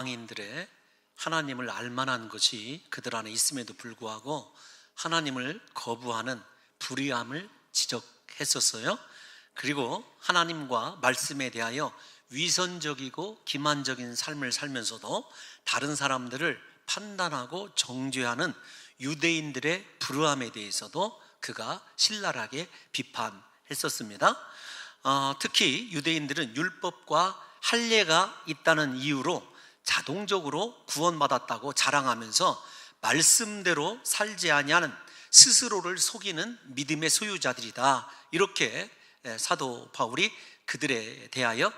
이방인들의 하나님을 알만한 것이 그들 안에 있음에도 불구하고 하나님을 거부하는 불의함을 지적했었어요. 그리고 하나님과 말씀에 대하여 위선적이고 기만적인 삶을 살면서도 다른 사람들을 판단하고 정죄하는 유대인들의 불의함에 대해서도 그가 신랄하게 비판했었습니다. 특히 유대인들은 율법과 할례가 있다는 이유로 자동적으로 구원받았다고 자랑하면서 말씀대로 살지 아니하는 스스로를 속이는 믿음의 소유자들이다, 이렇게 사도 바울이 그들에 대하여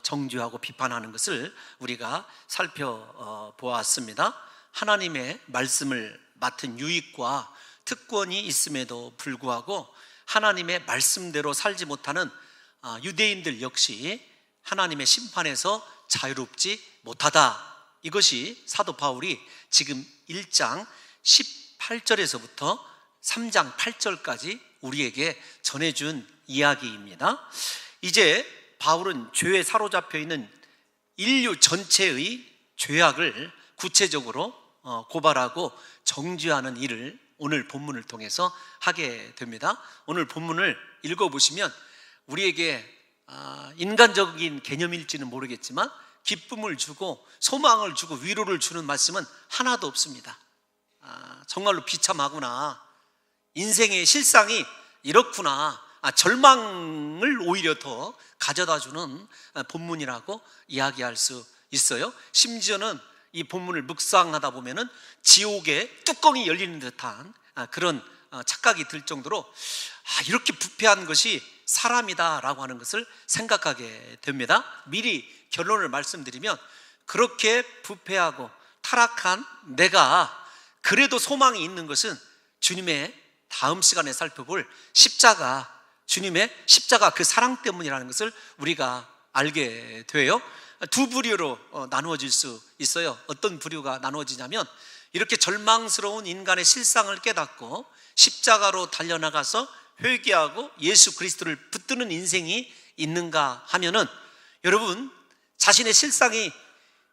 정죄하고 비판하는 것을 우리가 살펴보았습니다. 하나님의 말씀을 맡은 유익과 특권이 있음에도 불구하고 하나님의 말씀대로 살지 못하는 유대인들 역시 하나님의 심판에서 자유롭지 못하다, 이것이 사도 바울이 지금 1장 18절에서부터 3장 8절까지 우리에게 전해준 이야기입니다. 이제 바울은 죄에 사로잡혀 있는 인류 전체의 죄악을 구체적으로 고발하고 정죄하는 일을 오늘 본문을 통해서 하게 됩니다. 오늘 본문을 읽어보시면 우리에게 인간적인 개념일지는 모르겠지만 기쁨을 주고 소망을 주고 위로를 주는 말씀은 하나도 없습니다. 정말로 비참하구나, 인생의 실상이 이렇구나, 절망을 오히려 더 가져다주는 본문이라고 이야기할 수 있어요. 심지어는 이 본문을 묵상하다 보면은 지옥의 뚜껑이 열리는 듯한 그런 착각이 들 정도로 이렇게 부패한 것이 사람이다라고 하는 것을 생각하게 됩니다. 미리 결론을 말씀드리면 그렇게 부패하고 타락한 내가 그래도 소망이 있는 것은 주님의 다음 시간에 살펴볼 십자가, 주님의 십자가 그 사랑 때문이라는 것을 우리가 알게 돼요. 두 부류로 나누어질 수 있어요. 어떤 부류가 나누어지냐면 이렇게 절망스러운 인간의 실상을 깨닫고 십자가로 달려나가서 회개하고 예수 그리스도를 붙드는 인생이 있는가 하면은, 여러분 자신의 실상이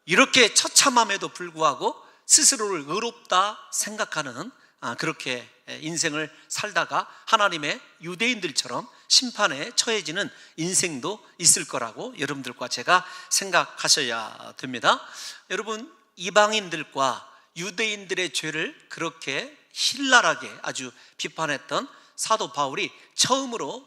이렇게 처참함에도 불구하고 스스로를 의롭다 생각하는 그렇게 인생을 살다가 하나님의 유대인들처럼 심판에 처해지는 인생도 있을 거라고 여러분들과 제가 생각하셔야 됩니다. 여러분, 이방인들과 유대인들의 죄를 그렇게 신랄하게 아주 비판했던 사도 바울이 처음으로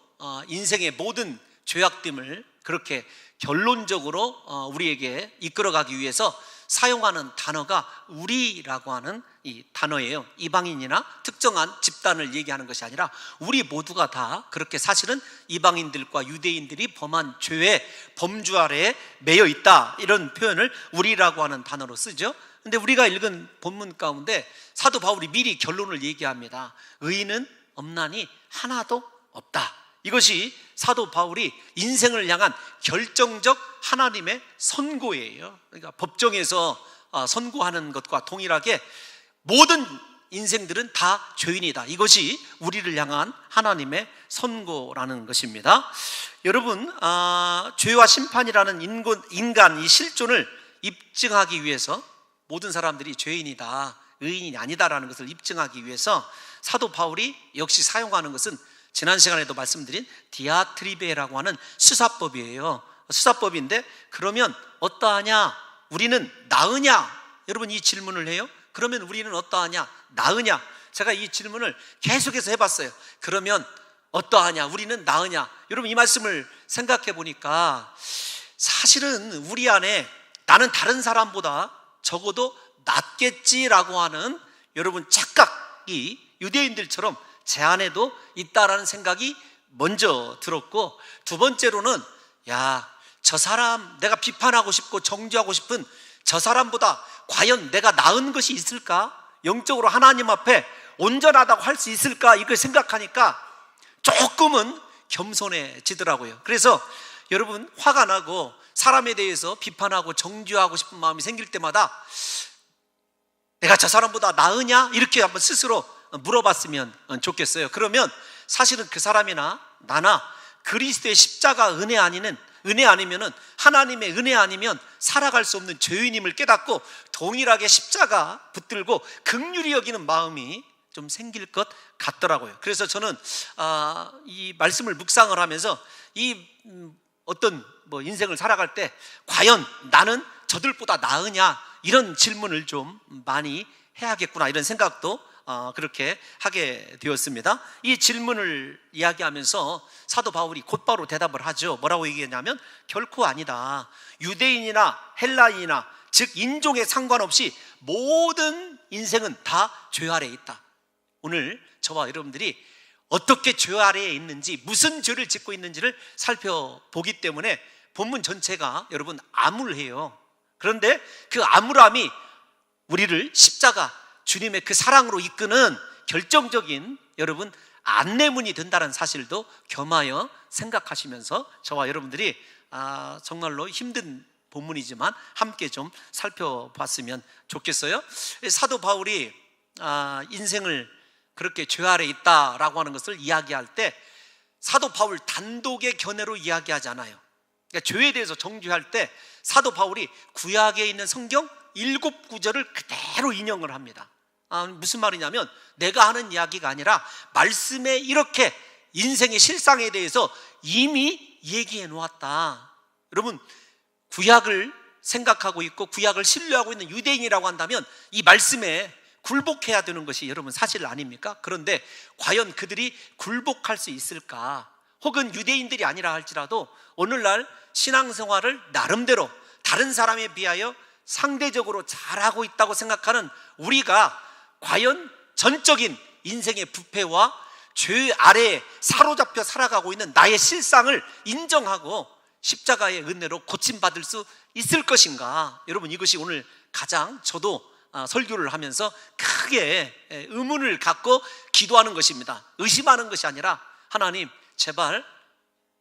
인생의 모든 죄악됨을 그렇게 결론적으로 우리에게 이끌어가기 위해서 사용하는 단어가 우리라고 하는 이 단어예요. 이방인이나 특정한 집단을 얘기하는 것이 아니라 우리 모두가 다 그렇게 사실은 이방인들과 유대인들이 범한 죄의 범주 아래에 매여 있다, 이런 표현을 우리라고 하는 단어로 쓰죠. 근데 우리가 읽은 본문 가운데 사도 바울이 미리 결론을 얘기합니다. 의인은 없나니 하나도 없다. 이것이 사도 바울이 인생을 향한 결정적 하나님의 선고예요. 그러니까 법정에서 선고하는 것과 동일하게 모든 인생들은 다 죄인이다, 이것이 우리를 향한 하나님의 선고라는 것입니다. 여러분, 죄와 심판이라는 인간 이 실존을 입증하기 위해서 모든 사람들이 죄인이다, 의인이 아니다라는 것을 입증하기 위해서 사도 바울이 역시 사용하는 것은 지난 시간에도 말씀드린 디아트리베라고 하는 수사법이에요. 수사법인데, 그러면 어떠하냐? 우리는 나으냐? 여러분, 이 질문을 해요. 그러면 우리는 어떠하냐? 나으냐? 제가 이 질문을 계속해서 해봤어요. 그러면 어떠하냐? 우리는 나으냐? 여러분, 이 말씀을 생각해 보니까 사실은 우리 안에 나는 다른 사람보다 적어도 낫겠지라고 하는 여러분 착각이 유대인들처럼 제 안에도 있다라는 생각이 먼저 들었고, 두 번째로는 저 사람 내가 비판하고 싶고 정죄하고 싶은 저 사람보다 과연 내가 나은 것이 있을까? 영적으로 하나님 앞에 온전하다고 할 수 있을까? 이걸 생각하니까 조금은 겸손해지더라고요. 그래서 여러분, 화가 나고 사람에 대해서 비판하고 정죄하고 싶은 마음이 생길 때마다 내가 저 사람보다 나으냐? 이렇게 한번 스스로 물어봤으면 좋겠어요. 그러면 사실은 그 사람이나 나나 그리스도의 십자가 은혜 안에는 은혜 아니면은, 하나님의 은혜 아니면 살아갈 수 없는 죄인임을 깨닫고 동일하게 십자가 붙들고 긍휼히 여기는 마음이 좀 생길 것 같더라고요. 그래서 저는 이 말씀을 묵상을 하면서 어떤 인생을 살아갈 때 과연 나는 저들보다 나으냐, 이런 질문을 좀 많이 해야겠구나, 이런 생각도 그렇게 하게 되었습니다. 이 질문을 이야기하면서 사도 바울이 곧바로 대답을 하죠. 뭐라고 얘기했냐면, 결코 아니다. 유대인이나 헬라인이나, 즉 인종에 상관없이 모든 인생은 다 죄 아래에 있다. 오늘 저와 여러분들이 어떻게 죄 아래에 있는지, 무슨 죄를 짓고 있는지를 살펴보기 때문에 본문 전체가 여러분 암울해요. 그런데 그 암울함이 우리를 십자가, 주님의 그 사랑으로 이끄는 결정적인 여러분 안내문이 된다는 사실도 겸하여 생각하시면서 저와 여러분들이 정말로 힘든 본문이지만 함께 좀 살펴봤으면 좋겠어요. 사도 바울이 인생을 그렇게 죄 아래 있다라고 하는 것을 이야기할 때 사도 바울 단독의 견해로 이야기하지 않아요. 그러니까 죄에 대해서 정죄할 때 사도 바울이 구약에 있는 성경 7구절을 그대로 인용을 합니다. 무슨 말이냐면, 내가 하는 이야기가 아니라 말씀에 이렇게 인생의 실상에 대해서 이미 얘기해 놓았다. 여러분, 구약을 생각하고 있고 구약을 신뢰하고 있는 유대인이라고 한다면 이 말씀에 굴복해야 되는 것이 여러분 사실 아닙니까? 그런데 과연 그들이 굴복할 수 있을까? 혹은 유대인들이 아니라 할지라도 오늘날 신앙생활을 나름대로 다른 사람에 비하여 상대적으로 잘하고 있다고 생각하는 우리가 과연 전적인 인생의 부패와 죄 아래에 사로잡혀 살아가고 있는 나의 실상을 인정하고 십자가의 은혜로 고침받을 수 있을 것인가? 여러분, 이것이 오늘 가장 저도 설교를 하면서 크게 의문을 갖고 기도하는 것입니다. 의심하는 것이 아니라, 하나님 제발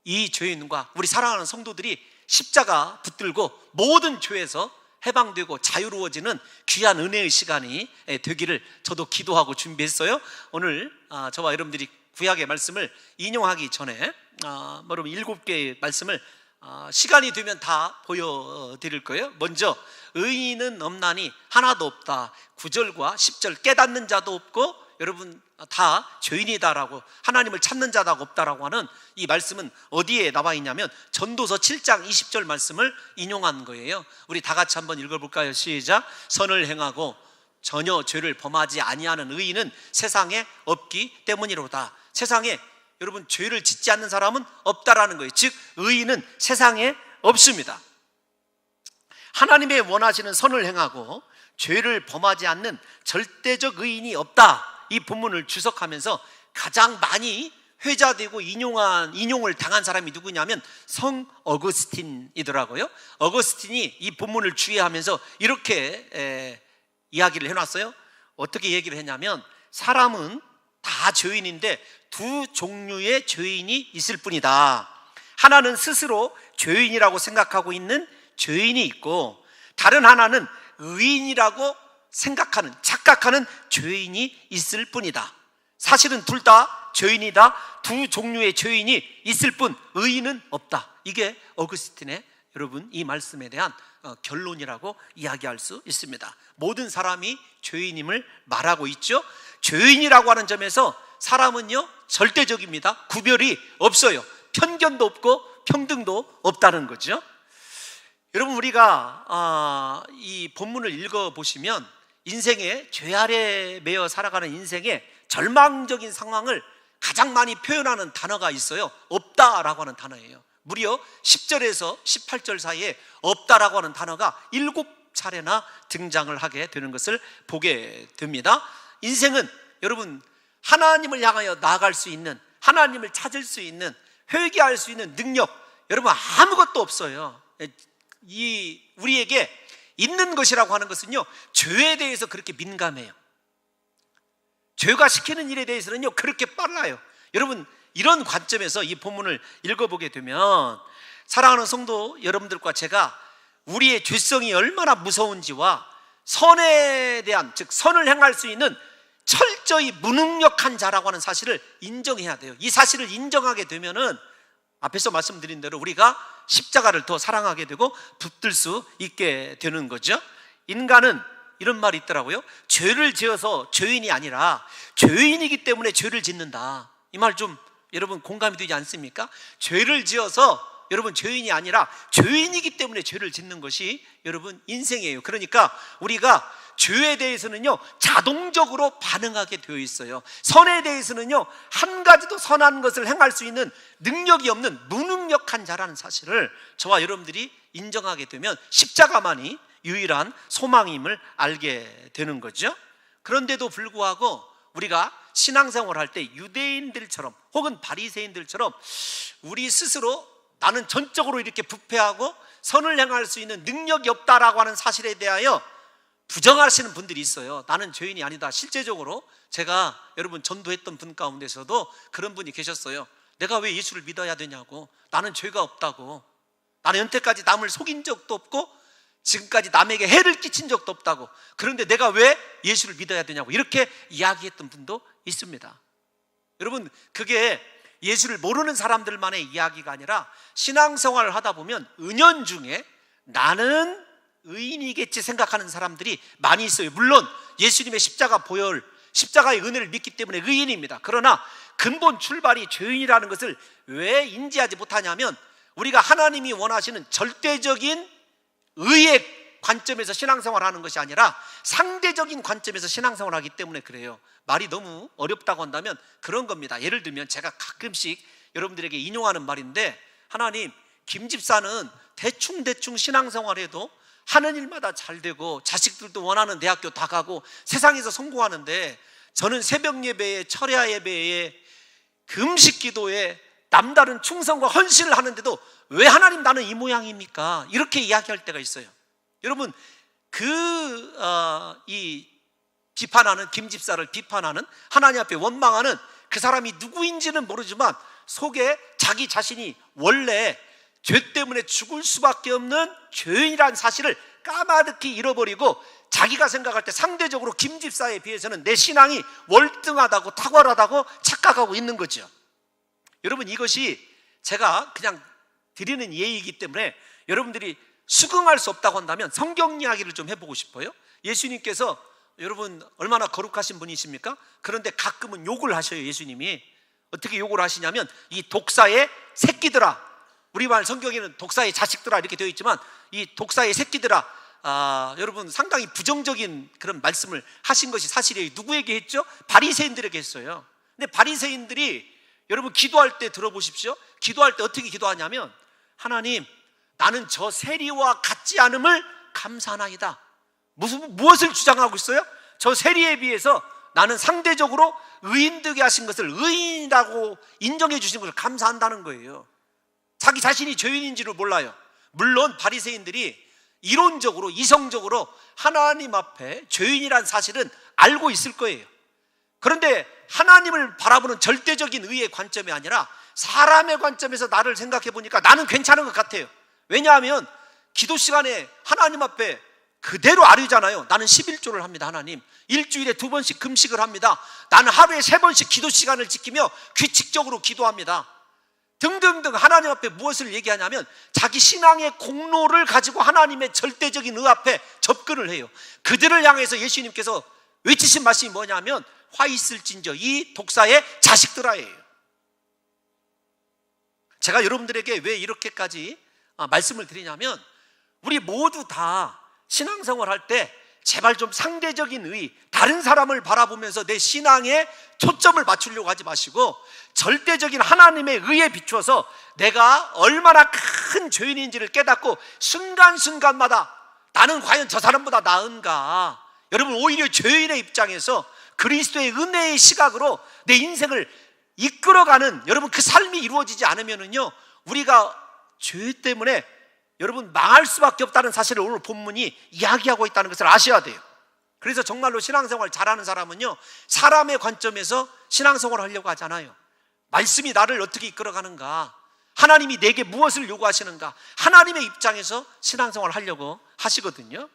이 죄인과 우리 사랑하는 성도들이 십자가 붙들고 모든 죄에서 해방되고 자유로워지는 귀한 은혜의 시간이 되기를 저도 기도하고 준비했어요. 오늘 저와 여러분들이 구약의 말씀을 인용하기 전에 여러분 7개의 말씀을 시간이 되면 다 보여드릴 거예요. 먼저, 의인은 없나니 하나도 없다. 9절과 10절, 깨닫는 자도 없고 여러분 다 죄인이다라고, 하나님을 찾는 자가 없다라고 하는 이 말씀은 어디에 나와 있냐면 전도서 7장 20절 말씀을 인용한 거예요. 우리 다 같이 한번 읽어볼까요? 시작. 선을 행하고 전혀 죄를 범하지 아니하는 의인은 세상에 없기 때문이로다. 세상에 여러분 죄를 짓지 않는 사람은 없다라는 거예요. 즉 의인은 세상에 없습니다. 하나님의 원하시는 선을 행하고 죄를 범하지 않는 절대적 의인이 없다. 이 본문을 주석하면서 가장 많이 회자되고 인용을 당한 사람이 누구냐면 성 어거스틴이더라고요. 어거스틴이 이 본문을 주의하면서 이렇게 이야기를 해놨어요. 어떻게 얘기를 했냐면, 사람은 다 죄인인데 두 종류의 죄인이 있을 뿐이다. 하나는 스스로 죄인이라고 생각하고 있는 죄인이 있고, 다른 하나는 의인이라고 생각하는, 착각하는 죄인이 있을 뿐이다. 사실은 둘 다 죄인이다. 두 종류의 죄인이 있을 뿐 의인은 없다. 이게 어거스틴의 여러분 이 말씀에 대한 결론이라고 이야기할 수 있습니다. 모든 사람이 죄인임을 말하고 있죠. 죄인이라고 하는 점에서 사람은요 절대적입니다. 구별이 없어요. 편견도 없고 평등도 없다는 거죠. 여러분, 우리가 이 본문을 읽어보시면 인생의 죄 아래 매여 살아가는 인생의 절망적인 상황을 가장 많이 표현하는 단어가 있어요. 없다라고 하는 단어예요. 무려 10절에서 18절 사이에 없다라고 하는 단어가 7차례나 등장을 하게 되는 것을 보게 됩니다. 인생은 여러분 하나님을 향하여 나아갈 수 있는, 하나님을 찾을 수 있는, 회개할 수 있는 능력, 여러분 아무것도 없어요. 우리에게 있는 것이라고 하는 것은요, 죄에 대해서 그렇게 민감해요. 죄가 시키는 일에 대해서는요 그렇게 빨라요. 여러분, 이런 관점에서 이 본문을 읽어보게 되면 사랑하는 성도 여러분들과 제가 우리의 죄성이 얼마나 무서운지와 선에 대한, 즉 선을 행할 수 있는 철저히 무능력한 자라고 하는 사실을 인정해야 돼요. 이 사실을 인정하게 되면은 앞에서 말씀드린 대로 우리가 십자가를 더 사랑하게 되고 붙들 수 있게 되는 거죠. 인간은 이런 말이 있더라고요. 죄를 지어서 죄인이 아니라 죄인이기 때문에 죄를 짓는다. 이 말 좀 여러분 공감이 되지 않습니까? 죄를 지어서 여러분 죄인이 아니라 죄인이기 때문에 죄를 짓는 것이 여러분 인생이에요. 그러니까 우리가 죄에 대해서는요 자동적으로 반응하게 되어 있어요. 선에 대해서는요 한 가지도 선한 것을 행할 수 있는 능력이 없는 무능력한 자라는 사실을 저와 여러분들이 인정하게 되면 십자가만이 유일한 소망임을 알게 되는 거죠. 그런데도 불구하고 우리가 신앙생활을 할 때 유대인들처럼 혹은 바리새인들처럼 우리 스스로 나는 전적으로 이렇게 부패하고 선을 행할 수 있는 능력이 없다라고 하는 사실에 대하여 부정하시는 분들이 있어요. 나는 죄인이 아니다. 실제적으로 제가 여러분 전도했던 분 가운데서도 그런 분이 계셨어요. 내가 왜 예수를 믿어야 되냐고. 나는 죄가 없다고. 나는 여태까지 남을 속인 적도 없고 지금까지 남에게 해를 끼친 적도 없다고. 그런데 내가 왜 예수를 믿어야 되냐고 이렇게 이야기했던 분도 있습니다. 여러분 그게 예수를 모르는 사람들만의 이야기가 아니라 신앙생활을 하다 보면 은연중에 나는 의인이겠지 생각하는 사람들이 많이 있어요. 물론 예수님의 십자가 보혈, 십자가의 은혜를 믿기 때문에 의인입니다. 그러나 근본 출발이 죄인이라는 것을 왜 인지하지 못하냐면 우리가 하나님이 원하시는 절대적인 의의 관점에서 신앙생활을 하는 것이 아니라 상대적인 관점에서 신앙생활을 하기 때문에 그래요. 말이 너무 어렵다고 한다면 그런 겁니다. 예를 들면 제가 가끔씩 여러분들에게 인용하는 말인데, 하나님, 김 집사는 대충 신앙생활해도 하는 일마다 잘 되고 자식들도 원하는 대학교 다 가고 세상에서 성공하는데 저는 새벽 예배에, 철야 예배에, 금식 기도에 남다른 충성과 헌신을 하는데도 왜 하나님 나는 이 모양입니까? 이렇게 이야기할 때가 있어요. 여러분 이 비판하는 김 집사를 비판하는 하나님 앞에 원망하는 그 사람이 누구인지는 모르지만 속에 자기 자신이 원래 죄 때문에 죽을 수밖에 없는 죄인이라는 사실을 까마득히 잃어버리고 자기가 생각할 때 상대적으로 김 집사에 비해서는 내 신앙이 월등하다고 탁월하다고 착각하고 있는 거죠. 여러분 이것이 제가 그냥 드리는 예의이기 때문에 여러분들이 수긍할 수 없다고 한다면 성경 이야기를 좀 해보고 싶어요. 예수님께서 여러분 얼마나 거룩하신 분이십니까? 그런데 가끔은 욕을 하셔요. 예수님이 어떻게 욕을 하시냐면 이 독사의 새끼들아, 우리말 성경에는 독사의 자식들아 이렇게 되어 있지만 이 독사의 새끼들아, 여러분 상당히 부정적인 그런 말씀을 하신 것이 사실이에요. 누구에게 했죠? 바리새인들에게 했어요. 근데 바리새인들이 여러분 기도할 때 들어보십시오. 기도할 때 어떻게 기도하냐면 하나님, 나는 저 세리와 같지 않음을 감사하나이다. 무엇을 주장하고 있어요? 저 세리에 비해서 나는 상대적으로 의인되게 하신 것을 의인이라고 인정해 주신 것을 감사한다는 거예요. 자기 자신이 죄인인지를 몰라요. 물론 바리새인들이 이론적으로 이성적으로 하나님 앞에 죄인이란 사실은 알고 있을 거예요. 그런데 하나님을 바라보는 절대적인 의의 관점이 아니라 사람의 관점에서 나를 생각해 보니까 나는 괜찮은 것 같아요. 왜냐하면 기도 시간에 하나님 앞에 그대로 아뢰잖아요. 나는 11조를 합니다. 하나님, 일주일에 2번씩 금식을 합니다. 나는 하루에 3번씩 기도 시간을 지키며 규칙적으로 기도합니다. 등등등 하나님 앞에 무엇을 얘기하냐면 자기 신앙의 공로를 가지고 하나님의 절대적인 의 앞에 접근을 해요. 그들을 향해서 예수님께서 외치신 말씀이 뭐냐면 화 있을진저 이 독사의 자식들아예요. 제가 여러분들에게 왜 이렇게까지 말씀을 드리냐면 우리 모두 다 신앙생활 할 때 제발 좀 상대적인 의, 다른 사람을 바라보면서 내 신앙에 초점을 맞추려고 하지 마시고 절대적인 하나님의 의에 비추어서 내가 얼마나 큰 죄인인지를 깨닫고 순간순간마다 나는 과연 저 사람보다 나은가. 여러분 오히려 죄인의 입장에서 그리스도의 은혜의 시각으로 내 인생을 이끌어가는 여러분 그 삶이 이루어지지 않으면은요 우리가 죄 때문에 여러분 망할 수밖에 없다는 사실을 오늘 본문이 이야기하고 있다는 것을 아셔야 돼요. 그래서 정말로 신앙생활 잘하는 사람은요 사람의 관점에서 신앙생활을 하려고 하잖아요. 말씀이 나를 어떻게 이끌어가는가, 하나님이 내게 무엇을 요구하시는가, 하나님의 입장에서 신앙생활을 하려고 하시거든요.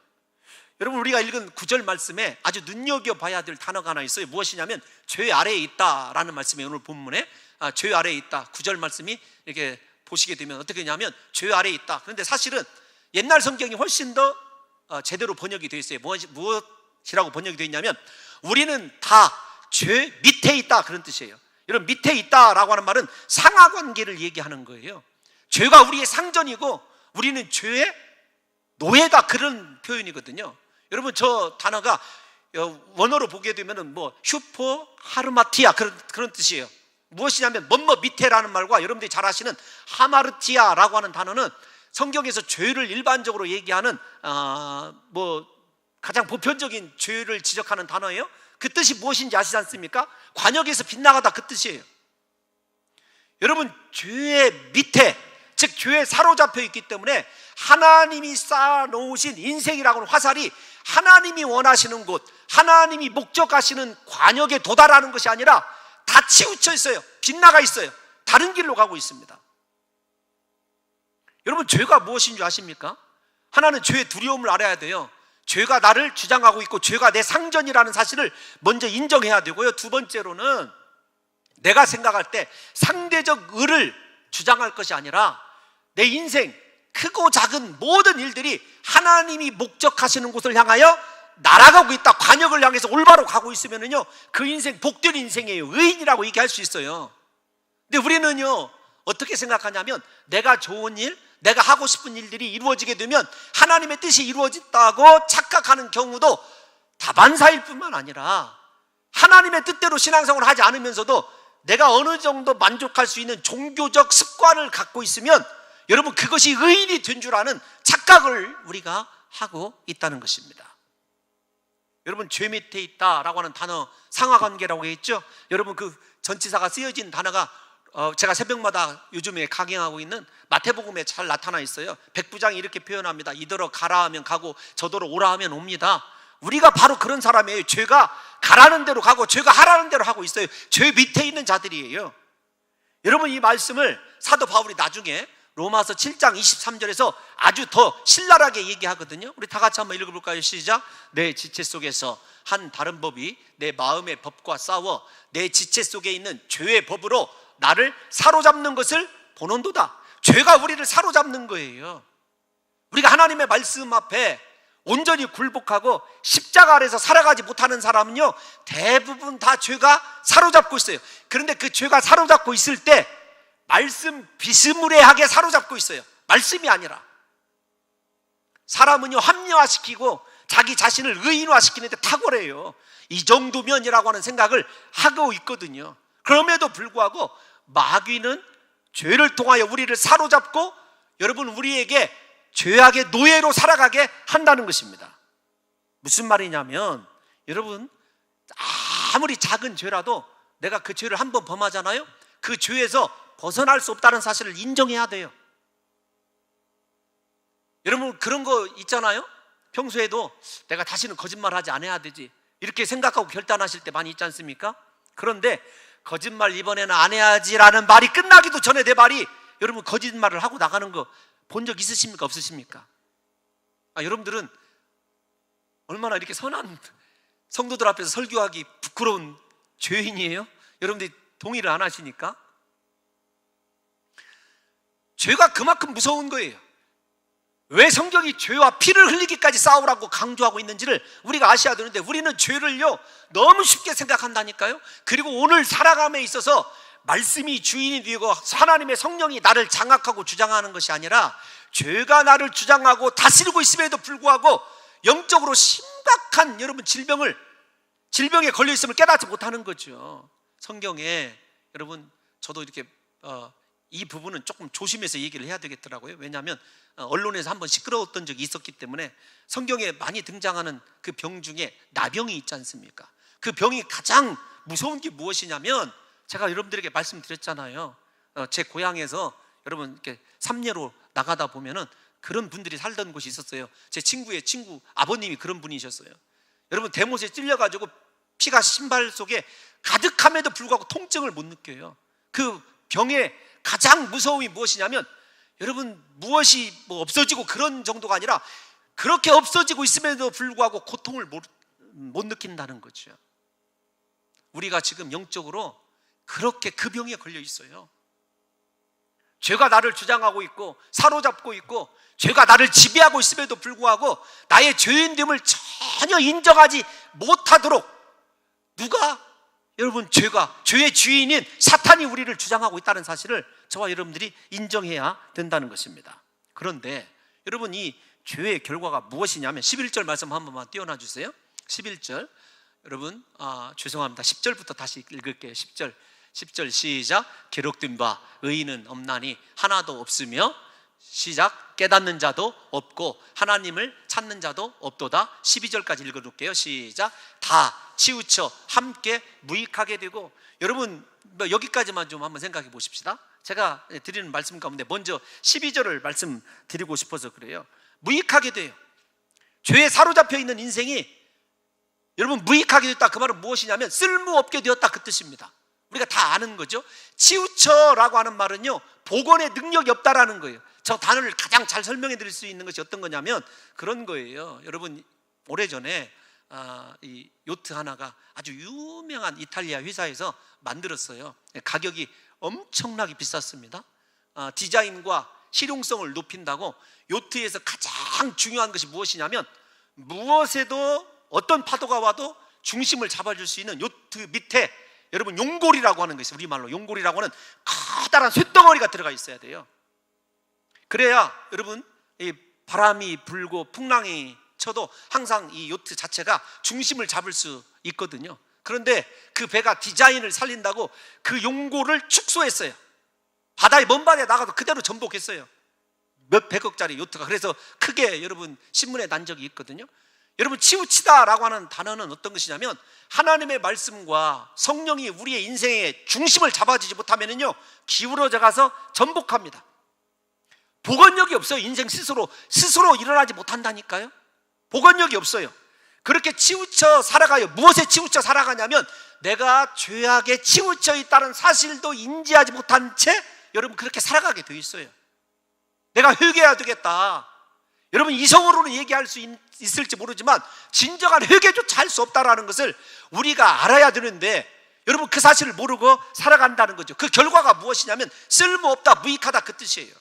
여러분 우리가 읽은 9절 말씀에 아주 눈여겨봐야 될 단어가 하나 있어요. 무엇이냐면 죄 아래에 있다라는 말씀이 오늘 본문에 죄 아래에 있다 9절 말씀이 이렇게 보시게 되면 어떻게 되냐면 죄 아래에 있다. 그런데 사실은 옛날 성경이 훨씬 더 제대로 번역이 되어 있어요. 무엇이라고 번역이 되어 있냐면 우리는 다 죄 밑에 있다, 그런 뜻이에요. 여러분, 밑에 있다라고 하는 말은 상하관계를 얘기하는 거예요. 죄가 우리의 상전이고 우리는 죄의 노예다, 그런 표현이거든요. 여러분, 저 단어가 원어로 보게 되면 슈퍼 하르마티아, 그런 뜻이에요. 무엇이냐면 뭐뭐 밑에라는 말과 여러분들이 잘 아시는 하마르티아라고 하는 단어는 성경에서 죄를 일반적으로 얘기하는 가장 보편적인 죄를 지적하는 단어예요. 그 뜻이 무엇인지 아시지 않습니까? 관역에서 빗나가다, 그 뜻이에요. 여러분, 죄의 밑에, 즉 죄에 사로잡혀 있기 때문에 하나님이 쌓아놓으신 인생이라고 하는 화살이 하나님이 원하시는 곳, 하나님이 목적하시는 관역에 도달하는 것이 아니라 다 치우쳐 있어요. 빗나가 있어요. 다른 길로 가고 있습니다. 여러분, 죄가 무엇인 줄 아십니까? 하나는 죄의 두려움을 알아야 돼요. 죄가 나를 주장하고 있고 죄가 내 상전이라는 사실을 먼저 인정해야 되고요. 두 번째로는 내가 생각할 때 상대적 의를 주장할 것이 아니라 내 인생 크고 작은 모든 일들이 하나님이 목적하시는 곳을 향하여 날아가고 있다, 관역을 향해서 올바로 가고 있으면요, 그 인생 복된 인생이에요. 의인이라고 얘기할 수 있어요. 근데 우리는요, 어떻게 생각하냐면 내가 좋은 일, 내가 하고 싶은 일들이 이루어지게 되면 하나님의 뜻이 이루어졌다고 착각하는 경우도 다반사일 뿐만 아니라 하나님의 뜻대로 신앙생활을 하지 않으면서도 내가 어느 정도 만족할 수 있는 종교적 습관을 갖고 있으면 여러분, 그것이 의인이 된 줄 아는 착각을 우리가 하고 있다는 것입니다. 여러분, 죄 밑에 있다라고 하는 단어, 상하관계라고 했죠. 여러분, 그 전치사가 쓰여진 단어가 제가 새벽마다 요즘에 강행하고 있는 마태복음에 잘 나타나 있어요. 백부장이 이렇게 표현합니다. 이더러 가라 하면 가고 저더러 오라 하면 옵니다. 우리가 바로 그런 사람이에요. 죄가 가라는 대로 가고 죄가 하라는 대로 하고 있어요. 죄 밑에 있는 자들이에요. 여러분, 이 말씀을 사도 바울이 나중에 로마서 7장 23절에서 아주 더 신랄하게 얘기하거든요. 우리 다 같이 한번 읽어볼까요? 시작. 내 지체 속에서 한 다른 법이 내 마음의 법과 싸워 내 지체 속에 있는 죄의 법으로 나를 사로잡는 것을 보는도다. 죄가 우리를 사로잡는 거예요. 우리가 하나님의 말씀 앞에 온전히 굴복하고 십자가 아래서 살아가지 못하는 사람은요, 대부분 다 죄가 사로잡고 있어요. 그런데 그 죄가 사로잡고 있을 때 말씀 비스무리하게 사로잡고 있어요. 말씀이 아니라. 사람은요, 합리화시키고 자기 자신을 의인화시키는데 탁월해요. 이 정도면이라고 하는 생각을 하고 있거든요. 그럼에도 불구하고 마귀는 죄를 통하여 우리를 사로잡고 여러분, 우리에게 죄악의 노예로 살아가게 한다는 것입니다. 무슨 말이냐면 여러분, 아무리 작은 죄라도 내가 그 죄를 한번 범하잖아요. 그 죄에서 벗어날 수 없다는 사실을 인정해야 돼요. 여러분, 그런 거 있잖아요. 평소에도 내가 다시는 거짓말하지 않아야 되지, 이렇게 생각하고 결단하실 때 많이 있지 않습니까? 그런데 거짓말 이번에는 안 해야지라는 말이 끝나기도 전에 내 말이 여러분 거짓말을 하고 나가는 거 본 적 있으십니까? 없으십니까? 여러분들은 얼마나 이렇게 선한 성도들 앞에서 설교하기 부끄러운 죄인이에요? 여러분들이 동의를 안 하시니까? 죄가 그만큼 무서운 거예요. 왜 성경이 죄와 피를 흘리기까지 싸우라고 강조하고 있는지를 우리가 아셔야 되는데 우리는 죄를요 너무 쉽게 생각한다니까요. 그리고 오늘 살아감에 있어서 말씀이 주인이 되고 하나님의 성령이 나를 장악하고 주장하는 것이 아니라 죄가 나를 주장하고 다스리고 있음에도 불구하고 영적으로 심각한 여러분 질병에 걸려 있음을 깨닫지 못하는 거죠. 성경에 여러분, 저도 이렇게 이 부분은 조금 조심해서 얘기를 해야 되겠더라고요. 왜냐하면 언론에서 한번 시끄러웠던 적이 있었기 때문에. 성경에 많이 등장하는 그 병 중에 나병이 있지 않습니까? 그 병이 가장 무서운 게 무엇이냐면, 제가 여러분들에게 말씀드렸잖아요. 제 고향에서 여러분 이렇게 삼례로 나가다 보면은 그런 분들이 살던 곳이 있었어요. 제 친구의 친구 아버님이 그런 분이셨어요. 여러분, 대못에 찔려가지고 피가 신발 속에 가득함에도 불구하고 통증을 못 느껴요. 그 병의 가장 무서움이 무엇이냐면 여러분, 무엇이 없어지고 그런 정도가 아니라 그렇게 없어지고 있음에도 불구하고 고통을 못 느낀다는 거죠. 우리가 지금 영적으로 그렇게 그 병에 걸려 있어요. 죄가 나를 주장하고 있고 사로잡고 있고 죄가 나를 지배하고 있음에도 불구하고 나의 죄인됨을 전혀 인정하지 못하도록 누가? 여러분, 죄의 주인인 사탄이 우리를 주장하고 있다는 사실을 저와 여러분들이 인정해야 된다는 것입니다. 그런데 여러분, 이 죄의 결과가 무엇이냐면 11절 말씀 한 번만 띄워놔 주세요. 11절 여러분, 죄송합니다. 10절부터 다시 읽을게요. 10절 시작. 기록된 바 의인은 없나니 하나도 없으며 시작. 깨닫는 자도 없고 하나님을 찾는 자도 없도다. 12절까지 읽어둘게요. 시작. 다 치우쳐 함께 무익하게 되고. 여러분, 여기까지만 좀 한번 생각해 보십시다. 제가 드리는 말씀 가운데 먼저 12절을 말씀드리고 싶어서 그래요. 무익하게 돼요. 죄에 사로잡혀 있는 인생이 여러분 무익하게 됐다. 그 말은 무엇이냐면 쓸모없게 되었다, 그 뜻입니다. 우리가 다 아는 거죠. 치우쳐라고 하는 말은요, 복원의 능력이 없다라는 거예요. 저 단어를 가장 잘 설명해 드릴 수 있는 것이 어떤 거냐면 그런 거예요. 여러분, 오래전에 이 요트 하나가 아주 유명한 이탈리아 회사에서 만들었어요. 가격이 엄청나게 비쌌습니다. 디자인과 실용성을 높인다고 요트에서 가장 중요한 것이 무엇이냐면 무엇에도 어떤 파도가 와도 중심을 잡아줄 수 있는 요트 밑에 여러분 용골이라고 하는 것이, 우리말로 용골이라고 하는 커다란 쇳덩어리가 들어가 있어야 돼요. 그래야 여러분 이 바람이 불고 풍랑이 쳐도 항상 이 요트 자체가 중심을 잡을 수 있거든요. 그런데 그 배가 디자인을 살린다고 그 용골을 축소했어요. 바다에, 먼 바다에 나가도 그대로 전복했어요. 몇 백억짜리 요트가. 그래서 크게 여러분 신문에 난 적이 있거든요. 여러분, 치우치다라고 하는 단어는 어떤 것이냐면 하나님의 말씀과 성령이 우리의 인생의 중심을 잡아주지 못하면요 기울어져 가서 전복합니다. 복원력이 없어요. 인생 스스로 일어나지 못한다니까요. 복원력이 없어요. 그렇게 치우쳐 살아가요. 무엇에 치우쳐 살아가냐면 내가 죄악에 치우쳐 있다는 사실도 인지하지 못한 채 여러분 그렇게 살아가게 되어 있어요. 내가 회개해야 되겠다. 여러분, 이성으로는 얘기할 수 있을지 모르지만 진정한 회개조차 할 수 없다라는 것을 우리가 알아야 되는데 여러분 그 사실을 모르고 살아간다는 거죠. 그 결과가 무엇이냐면 쓸모없다, 무익하다, 그 뜻이에요.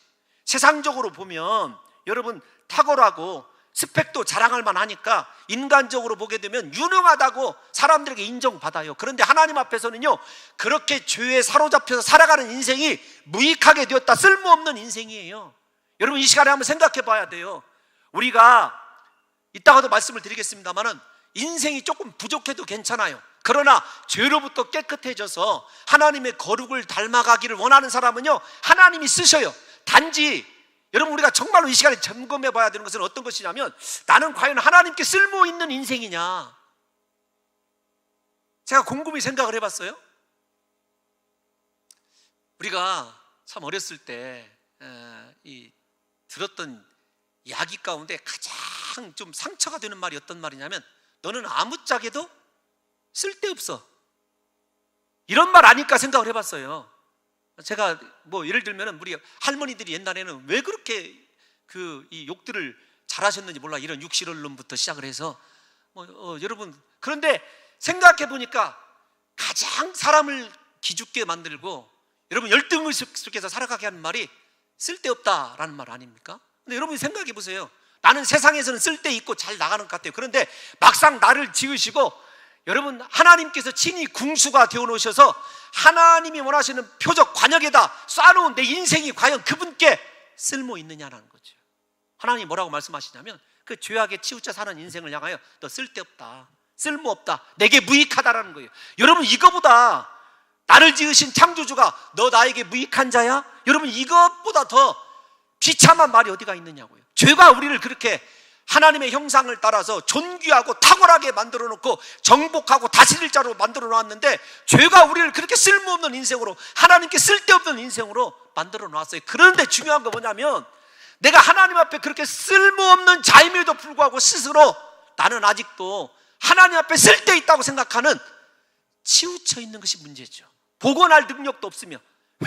세상적으로 보면 여러분 탁월하고 스펙도 자랑할 만하니까 인간적으로 보게 되면 유능하다고 사람들에게 인정받아요. 그런데 하나님 앞에서는요 그렇게 죄에 사로잡혀서 살아가는 인생이 무익하게 되었다, 쓸모없는 인생이에요. 여러분, 이 시간에 한번 생각해 봐야 돼요. 우리가 이따가도 말씀을 드리겠습니다만은 인생이 조금 부족해도 괜찮아요. 그러나 죄로부터 깨끗해져서 하나님의 거룩을 닮아가기를 원하는 사람은요 하나님이 쓰셔요. 단지 여러분 우리가 정말로 이 시간에 점검해 봐야 되는 것은 어떤 것이냐면 나는 과연 하나님께 쓸모 있는 인생이냐. 제가 곰곰이 생각을 해봤어요. 우리가 참 어렸을 때 들었던 이야기 가운데 가장 좀 상처가 되는 말이 어떤 말이냐면 너는 아무짝에도 쓸데없어, 이런 말 아닐까 생각을 해봤어요. 제가 뭐 예를 들면 우리 할머니들이 옛날에는 왜 그렇게 이 욕들을 잘하셨는지 몰라. 이런 육실언론부터 시작을 해서 여러분, 그런데 생각해 보니까 가장 사람을 기죽게 만들고 여러분 열등의식 속에서 살아가게 하는 말이 쓸데없다라는 말 아닙니까? 근데 여러분이 생각해 보세요. 나는 세상에서는 쓸데있고 잘 나가는 것 같아요. 그런데 막상 나를 지으시고 여러분 하나님께서 친히 궁수가 되어 놓으셔서 하나님이 원하시는 표적 관역에다 쏴놓은 내 인생이 과연 그분께 쓸모 있느냐라는 거죠. 하나님이 뭐라고 말씀하시냐면 그 죄악에 치우쳐 사는 인생을 향하여 너 쓸데없다, 쓸모없다, 내게 무익하다라는 거예요. 여러분, 이거보다 나를 지으신 창조주가 너 나에게 무익한 자야? 여러분, 이것보다 더 비참한 말이 어디가 있느냐고요. 죄가 우리를 그렇게 하나님의 형상을 따라서 존귀하고 탁월하게 만들어 놓고 정복하고 다스릴 자로 만들어 놨는데 죄가 우리를 그렇게 쓸모없는 인생으로, 하나님께 쓸데없는 인생으로 만들어 놨어요. 그런데 중요한 건 뭐냐면 내가 하나님 앞에 그렇게 쓸모없는 자임에도 불구하고 스스로 나는 아직도 하나님 앞에 쓸데있다고 생각하는 치우쳐 있는 것이 문제죠. 복원할 능력도 없으며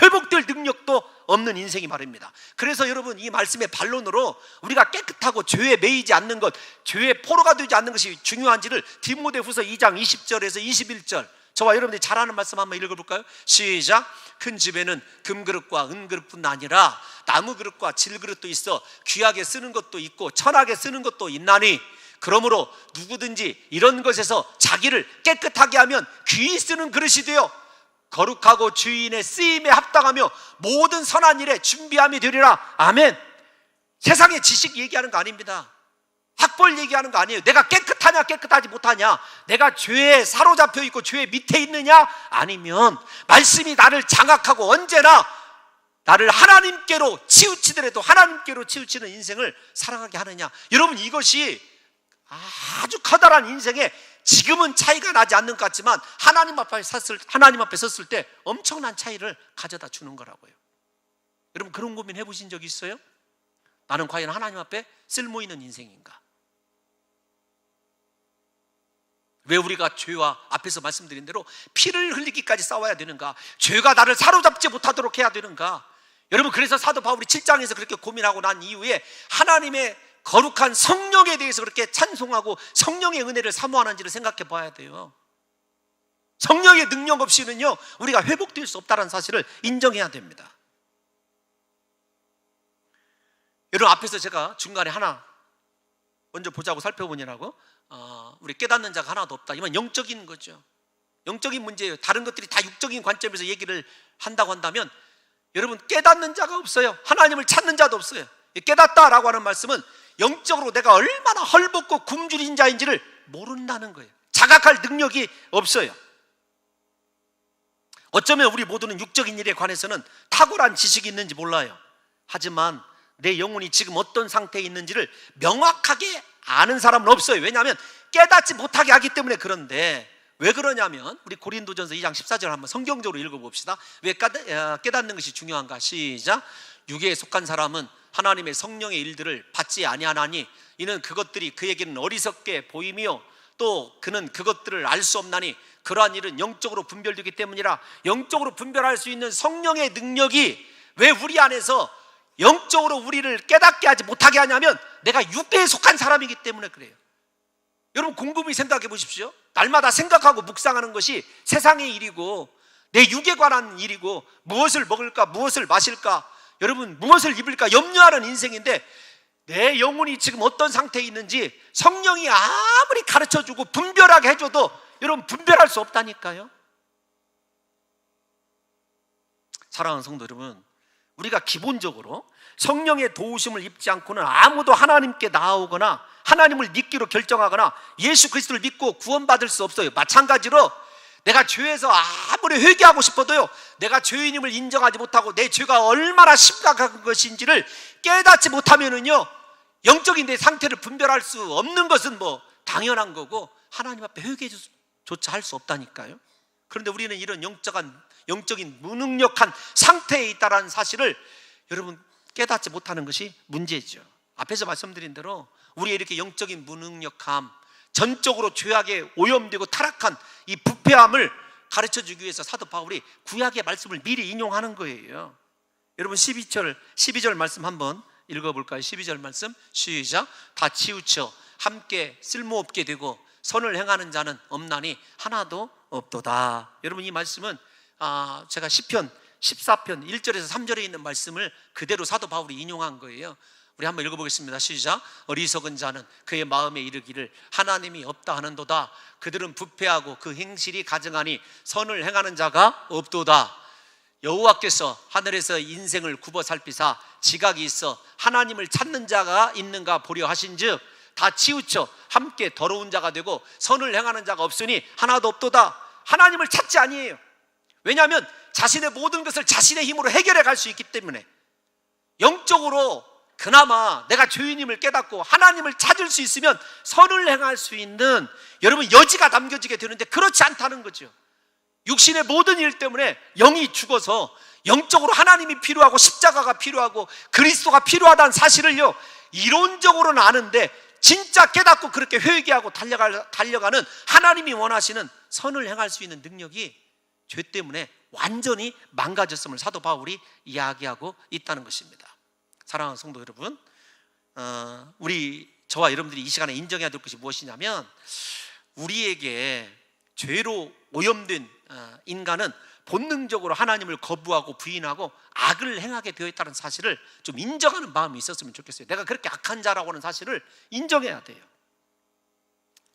회복될 능력도 없는 인생이 말입니다. 그래서 여러분, 이 말씀의 반론으로 우리가 깨끗하고 죄에 매이지 않는 것, 죄의 포로가 되지 않는 것이 중요한지를 디모데후서 2장 20절에서 21절 저와 여러분들이 잘 아는 말씀 한번 읽어볼까요? 시작. 큰 집에는 금그릇과 은그릇뿐 아니라 나무그릇과 질그릇도 있어 귀하게 쓰는 것도 있고 천하게 쓰는 것도 있나니 그러므로 누구든지 이런 것에서 자기를 깨끗하게 하면 귀히 쓰는 그릇이 되어 거룩하고 주인의 쓰임에 합당하며 모든 선한 일에 준비함이 되리라. 아멘. 세상의 지식 얘기하는 거 아닙니다. 학벌 얘기하는 거 아니에요. 내가 깨끗하냐 깨끗하지 못하냐, 내가 죄에 사로잡혀 있고 죄 밑에 있느냐, 아니면 말씀이 나를 장악하고 언제나 나를 하나님께로 치우치더라도 하나님께로 치우치는 인생을 살아가게 하느냐. 여러분, 이것이 아주 커다란 인생에 지금은 차이가 나지 않는 것 같지만 하나님 앞에 섰을 때 엄청난 차이를 가져다 주는 거라고요. 여러분, 그런 고민 해보신 적 있어요? 나는 과연 하나님 앞에 쓸모있는 인생인가? 왜 우리가 죄와 앞에서 말씀드린 대로 피를 흘리기까지 싸워야 되는가? 죄가 나를 사로잡지 못하도록 해야 되는가? 여러분, 그래서 사도 바울이 7장에서 그렇게 고민하고 난 이후에 하나님의 거룩한 성령에 대해서 그렇게 찬송하고 성령의 은혜를 사모하는지를 생각해 봐야 돼요. 성령의 능력 없이는요, 우리가 회복될 수 없다는 사실을 인정해야 됩니다. 여러분, 앞에서 제가 중간에 하나 먼저 보자고 살펴보니라고 우리 깨닫는 자가 하나도 없다. 이건 영적인 거죠. 영적인 문제예요. 다른 것들이 다 육적인 관점에서 얘기를 한다고 한다면 여러분, 깨닫는 자가 없어요. 하나님을 찾는 자도 없어요. 깨닫다라고 하는 말씀은 영적으로 내가 얼마나 헐벗고 굶주린 자인지를 모른다는 거예요. 자각할 능력이 없어요. 어쩌면 우리 모두는 육적인 일에 관해서는 탁월한 지식이 있는지 몰라요. 하지만 내 영혼이 지금 어떤 상태에 있는지를 명확하게 아는 사람은 없어요. 왜냐하면 깨닫지 못하게 하기 때문에. 그런데 왜 그러냐면 우리 고린도전서 2장 14절 한번 성경적으로 읽어봅시다. 왜 깨닫는 것이 중요한가? 시작. 육에 속한 사람은 하나님의 성령의 일들을 받지 아니하나니 이는 그것들이 그에게는 어리석게 보이며 또 그는 그것들을 알 수 없나니 그러한 일은 영적으로 분별되기 때문이라. 영적으로 분별할 수 있는 성령의 능력이 왜 우리 안에서 영적으로 우리를 깨닫게 하지 못하게 하냐면 내가 육에 속한 사람이기 때문에 그래요. 여러분, 곰곰이 생각해 보십시오. 날마다 생각하고 묵상하는 것이 세상의 일이고 내 육에 관한 일이고 무엇을 먹을까 무엇을 마실까 여러분 무엇을 입을까 염려하는 인생인데 내 영혼이 지금 어떤 상태에 있는지 성령이 아무리 가르쳐주고 분별하게 해줘도 여러분 분별할 수 없다니까요. 사랑하는 성도 여러분, 우리가 기본적으로 성령의 도우심을 입지 않고는 아무도 하나님께 나아오거나 하나님을 믿기로 결정하거나 예수 그리스도를 믿고 구원받을 수 없어요. 마찬가지로 내가 죄에서 아무리 회개하고 싶어도요, 내가 죄인임을 인정하지 못하고 내 죄가 얼마나 심각한 것인지를 깨닫지 못하면은요, 영적인 내 상태를 분별할 수 없는 것은 뭐 당연한 거고 하나님 앞에 회개조차 할 수 없다니까요. 그런데 우리는 이런 영적인 무능력한 상태에 있다는 사실을 여러분 깨닫지 못하는 것이 문제죠. 앞에서 말씀드린 대로 우리의 이렇게 영적인 무능력함, 전적으로 죄악에 오염되고 타락한 이 부패함을 가르쳐주기 위해서 사도 바울이 구약의 말씀을 미리 인용하는 거예요. 여러분 12절 말씀 한번 읽어볼까요? 12절 말씀 시작. 다 치우쳐 함께 쓸모없게 되고 선을 행하는 자는 없나니 하나도 없도다. 여러분, 이 말씀은 제가 시편 14편 1절에서 3절에 있는 말씀을 그대로 사도 바울이 인용한 거예요. 우리 한번 읽어보겠습니다. 시작. 어리석은 자는 그의 마음에 이르기를 하나님이 없다 하는도다. 그들은 부패하고 그 행실이 가증하니 선을 행하는 자가 없도다. 여호와께서 하늘에서 인생을 굽어 살피사 지각이 있어 하나님을 찾는 자가 있는가 보려 하신즉 다 치우쳐 함께 더러운 자가 되고 선을 행하는 자가 없으니 하나도 없도다. 하나님을 찾지 아니에요. 왜냐하면 자신의 모든 것을 자신의 힘으로 해결해 갈 수 있기 때문에 영적으로 그나마 내가 죄인임을 깨닫고 하나님을 찾을 수 있으면 선을 행할 수 있는 여러분 여지가 남겨지게 되는데 그렇지 않다는 거죠. 육신의 모든 일 때문에 영이 죽어서 영적으로 하나님이 필요하고 십자가가 필요하고 그리스도가 필요하다는 사실을요 이론적으로는 아는데 진짜 깨닫고 그렇게 회개하고 달려가는 하나님이 원하시는 선을 행할 수 있는 능력이 죄 때문에 완전히 망가졌음을 사도 바울이 이야기하고 있다는 것입니다. 사랑하는 성도 여러분, 저와 여러분들이 이 시간에 인정해야 될 것이 무엇이냐면 우리에게 죄로 오염된 인간은 본능적으로 하나님을 거부하고 부인하고 악을 행하게 되어 있다는 사실을 좀 인정하는 마음이 있었으면 좋겠어요. 내가 그렇게 악한 자라고 하는 사실을 인정해야 돼요.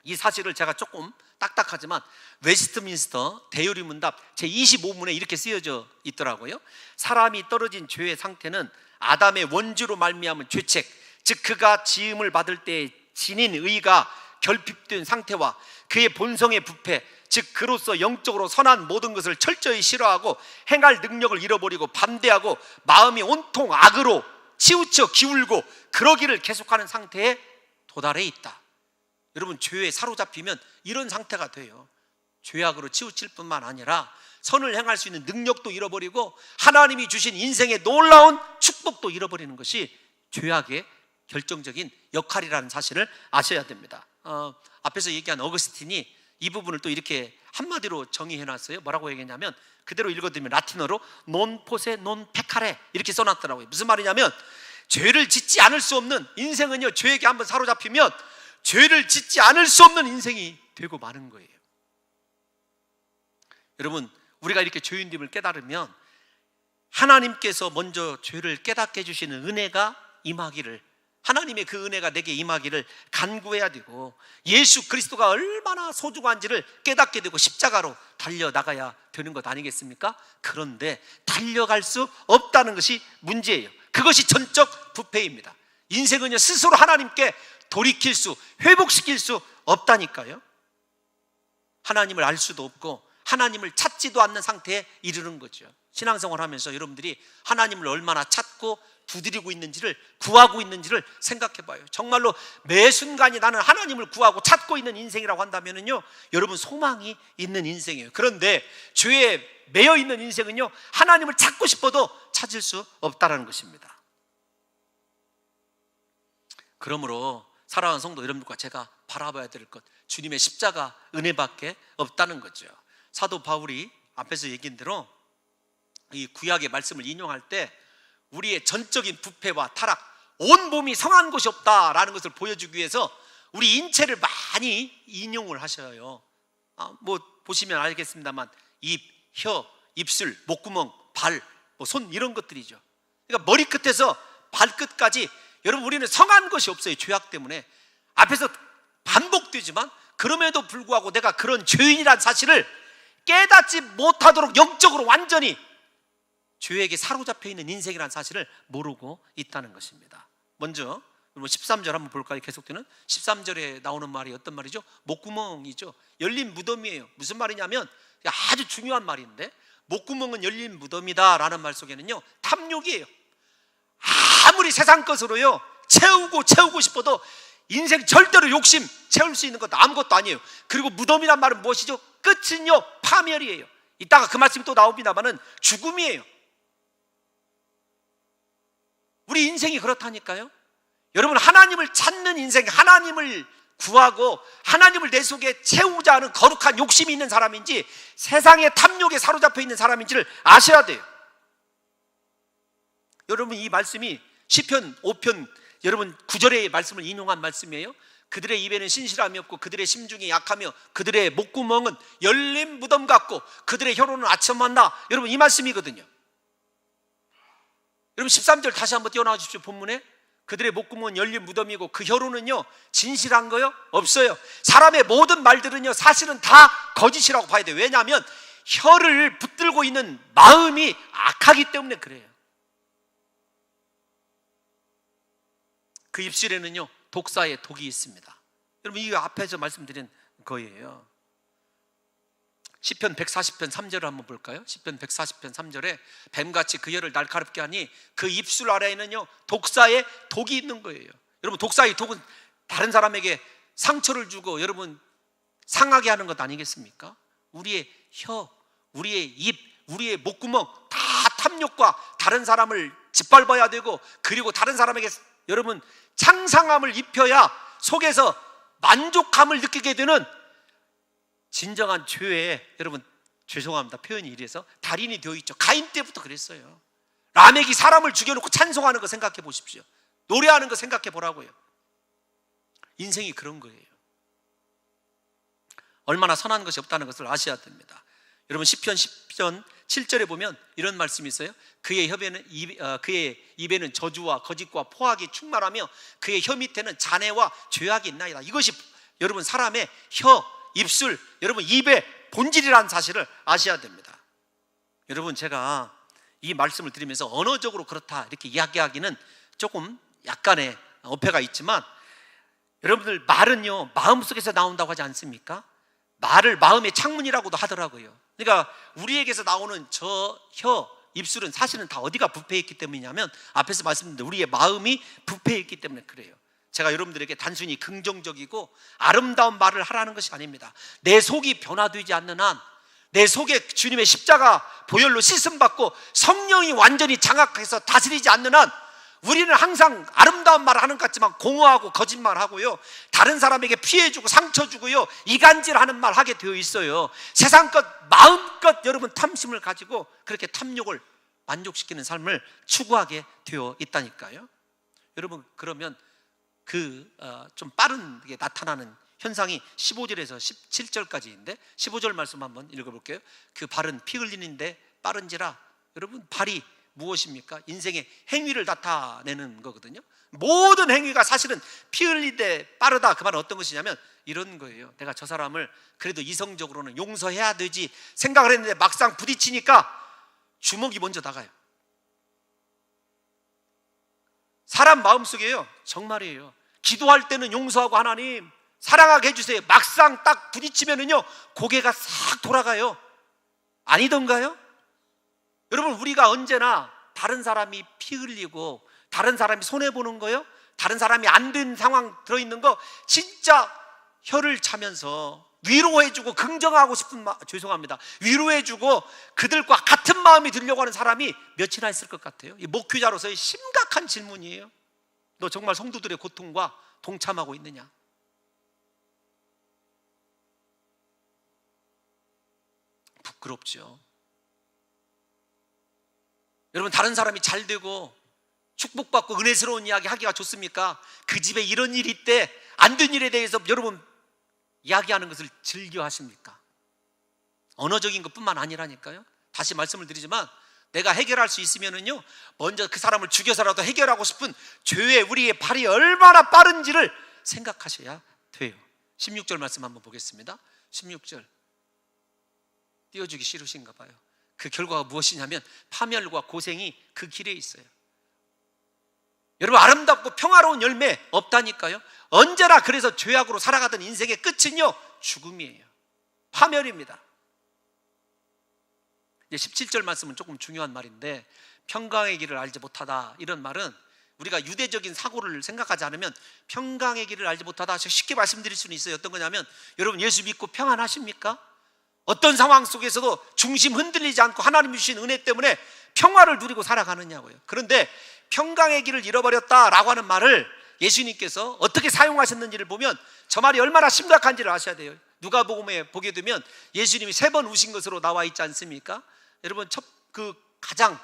이 사실을 제가 조금 딱딱하지만 웨스트민스터 대요리문답 제25문에 이렇게 쓰여져 있더라고요. 사람이 떨어진 죄의 상태는 아담의 원죄로 말미암은 죄책, 즉 그가 지음을 받을 때 지닌 의가 결핍된 상태와 그의 본성의 부패, 즉 그로서 영적으로 선한 모든 것을 철저히 싫어하고 행할 능력을 잃어버리고 반대하고 마음이 온통 악으로 치우쳐 기울고 그러기를 계속하는 상태에 도달해 있다. 여러분, 죄에 사로잡히면 이런 상태가 돼요. 죄악으로 치우칠 뿐만 아니라 선을 행할 수 있는 능력도 잃어버리고 하나님이 주신 인생의 놀라운 축복도 잃어버리는 것이 죄악의 결정적인 역할이라는 사실을 아셔야 됩니다. 앞에서 얘기한 어거스틴이 이 부분을 또 이렇게 한마디로 정의해놨어요. 뭐라고 얘기했냐면, 그대로 읽어드리면 라틴어로 non posse non peccare 이렇게 써놨더라고요. 무슨 말이냐면, 죄를 짓지 않을 수 없는 인생은요, 죄에게 한번 사로잡히면 죄를 짓지 않을 수 없는 인생이 되고 마는 거예요. 여러분, 우리가 이렇게 죄인됨을 깨달으면 하나님께서 먼저 죄를 깨닫게 해주시는 은혜가 임하기를, 하나님의 그 은혜가 내게 임하기를 간구해야 되고, 예수 그리스도가 얼마나 소중한지를 깨닫게 되고 십자가로 달려나가야 되는 것 아니겠습니까? 그런데 달려갈 수 없다는 것이 문제예요. 그것이 전적 부패입니다. 인생은요, 스스로 하나님께 돌이킬 수, 회복시킬 수 없다니까요. 하나님을 알 수도 없고 하나님을 찾지도 않는 상태에 이르는 거죠. 신앙생활 하면서 여러분들이 하나님을 얼마나 찾고 두드리고 있는지를, 구하고 있는지를 생각해 봐요. 정말로 매 순간이 나는 하나님을 구하고 찾고 있는 인생이라고 한다면요, 여러분 소망이 있는 인생이에요. 그런데 죄에 매여 있는 인생은요, 하나님을 찾고 싶어도 찾을 수 없다는 것입니다. 그러므로 사랑하는 성도 여러분들과 제가 바라봐야 될 것, 주님의 십자가 은혜밖에 없다는 거죠. 사도 바울이 앞에서 얘기한 대로 이 구약의 말씀을 인용할 때 우리의 전적인 부패와 타락, 온 몸이 성한 곳이 없다라는 것을 보여주기 위해서 우리 인체를 많이 인용을 하셔요. 뭐 보시면 알겠습니다만 입, 혀, 입술, 목구멍, 발, 손 이런 것들이죠. 그러니까 머리끝에서 발끝까지 여러분 우리는 성한 것이 없어요. 죄악 때문에. 앞에서 반복되지만 그럼에도 불구하고 내가 그런 죄인이라는 사실을 깨닫지 못하도록 영적으로 완전히 죄에게 사로잡혀 있는 인생이라는 사실을 모르고 있다는 것입니다. 먼저 13절 한번 볼까요? 계속되는 13절에 나오는 말이 어떤 말이죠? 목구멍이죠. 열린 무덤이에요. 무슨 말이냐면 아주 중요한 말인데, 목구멍은 열린 무덤이다 라는 말 속에는요, 탐욕이에요. 아무리 세상 것으로요 채우고 싶어도 인생 절대로 욕심 채울 수 있는 것도 아무것도 아니에요. 그리고 무덤이란 말은 무엇이죠? 끝은요 파멸이에요. 이따가 그 말씀이 또 나옵니다만은 죽음이에요. 우리 인생이 그렇다니까요. 여러분, 하나님을 찾는 인생, 하나님을 구하고 하나님을 내 속에 채우자 하는 거룩한 욕심이 있는 사람인지 세상의 탐욕에 사로잡혀 있는 사람인지를 아셔야 돼요. 여러분, 이 말씀이 시편 5편 여러분 9절의 말씀을 인용한 말씀이에요. 그들의 입에는 신실함이 없고 그들의 심중이 약하며 그들의 목구멍은 열린 무덤 같고 그들의 혀로는 아첨한다. 여러분, 이 말씀이거든요. 여러분 13절 다시 한번 띄워나와 주십시오. 본문에 그들의 목구멍은 열린 무덤이고 그 혀로는요 진실한 거요? 없어요. 사람의 모든 말들은요 사실은 다 거짓이라고 봐야 돼요. 왜냐하면 혀를 붙들고 있는 마음이 악하기 때문에 그래요. 그 입술에는요 독사의 독이 있습니다. 여러분, 이거 앞에서 말씀드린 거예요. 시편 140편 3절을 한번 볼까요? 시편 140편 3절에 뱀같이 그 혀를 날카롭게 하니 그 입술 아래에는요 독사의 독이 있는 거예요. 여러분, 독사의 독은 다른 사람에게 상처를 주고 여러분 상하게 하는 것 아니겠습니까? 우리의 혀, 우리의 입, 우리의 목구멍 다 탐욕과 다른 사람을 짓밟아야 되고, 그리고 다른 사람에게 여러분 창상함을 입혀야 속에서 만족함을 느끼게 되는 진정한 죄에, 여러분 죄송합니다 표현이 이래서 달인이 되어 있죠. 가인 때부터 그랬어요. 라멕이 사람을 죽여놓고 찬송하는 거 생각해 보십시오. 노래하는 거 생각해 보라고요. 인생이 그런 거예요. 얼마나 선한 것이 없다는 것을 아셔야 됩니다. 여러분 시편 7절에 보면 이런 말씀이 있어요. 그의 입에는 저주와 거짓과 포악이 충만하며 그의 혀 밑에는 잔해와 죄악이 있나이다. 이것이 여러분 사람의 혀, 입술, 여러분 입의 본질이라는 사실을 아셔야 됩니다. 여러분 제가 이 말씀을 드리면서 언어적으로 그렇다 이렇게 이야기하기는 조금 약간의 어폐가 있지만, 여러분들 말은요 마음속에서 나온다고 하지 않습니까? 말을 마음의 창문이라고도 하더라고요. 그러니까 우리에게서 나오는 저 혀, 입술은 사실은 다 어디가 부패해 있기 때문이냐면, 앞에서 말씀드린 우리의 마음이 부패해 있기 때문에 그래요. 제가 여러분들에게 단순히 긍정적이고 아름다운 말을 하라는 것이 아닙니다. 내 속이 변화되지 않는 한, 내 속에 주님의 십자가 보혈로 씻음받고 성령이 완전히 장악해서 다스리지 않는 한, 우리는 항상 아름다운 말을 하는 것 같지만 공허하고 거짓말하고요, 다른 사람에게 피해주고 상처주고요, 이간질하는 말 하게 되어 있어요. 세상껏 마음껏 여러분 탐심을 가지고 그렇게 탐욕을 만족시키는 삶을 추구하게 되어 있다니까요. 여러분 그러면 좀 빠르게 나타나는 현상이 15절에서 17절까지인데 15절 말씀 한번 읽어볼게요. 그 발은 피 흘리는데 빠른지라. 여러분 발이 무엇입니까? 인생의 행위를 나타내는 거거든요. 모든 행위가 사실은 피 흘리는데 빠르다. 그 말은 어떤 것이냐면 이런 거예요. 내가 저 사람을 그래도 이성적으로는 용서해야 되지 생각을 했는데 막상 부딪히니까 주먹이 먼저 나가요. 사람 마음속에요, 정말이에요. 기도할 때는 용서하고 하나님 사랑하게 해주세요. 막상 딱 부딪히면은요 고개가 싹 돌아가요. 아니던가요? 여러분 우리가 언제나 다른 사람이 피 흘리고 다른 사람이 손해보는 거요, 다른 사람이 안 된 상황 들어있는 거 진짜 혀를 차면서 위로해주고 긍정하고 싶은 죄송합니다, 위로해주고 그들과 같은 마음이 들려고 하는 사람이 몇이나 있을 것 같아요? 이 목회자로서의 심각한 질문이에요. 너 정말 성도들의 고통과 동참하고 있느냐? 부끄럽죠. 여러분 다른 사람이 잘 되고 축복받고 은혜스러운 이야기 하기가 좋습니까? 그 집에 이런 일이 있대, 안 된 일에 대해서 여러분 이야기하는 것을 즐겨 하십니까? 언어적인 것뿐만 아니라니까요. 다시 말씀을 드리지만 내가 해결할 수 있으면은요 먼저 그 사람을 죽여서라도 해결하고 싶은 죄의 우리의 발이 얼마나 빠른지를 생각하셔야 돼요. 16절 말씀 한번 보겠습니다. 16절 띄워주기 싫으신가 봐요. 그 결과가 무엇이냐면 파멸과 고생이 그 길에 있어요. 여러분 아름답고 평화로운 열매 없다니까요. 언제나 그래서 죄악으로 살아가던 인생의 끝은요 죽음이에요. 파멸입니다. 이제 17절 말씀은 조금 중요한 말인데, 평강의 길을 알지 못하다, 이런 말은 우리가 유대적인 사고를 생각하지 않으면 평강의 길을 알지 못하다 쉽게 말씀드릴 수는 있어요. 어떤 거냐면 여러분 예수 믿고 평안하십니까? 어떤 상황 속에서도 중심 흔들리지 않고 하나님이 주신 은혜 때문에 평화를 누리고 살아가느냐고요. 그런데 평강의 길을 잃어버렸다라고 하는 말을 예수님께서 어떻게 사용하셨는지를 보면 저 말이 얼마나 심각한지를 아셔야 돼요. 누가복음에 보게 되면 예수님이 3번 우신 것으로 나와 있지 않습니까? 여러분 가장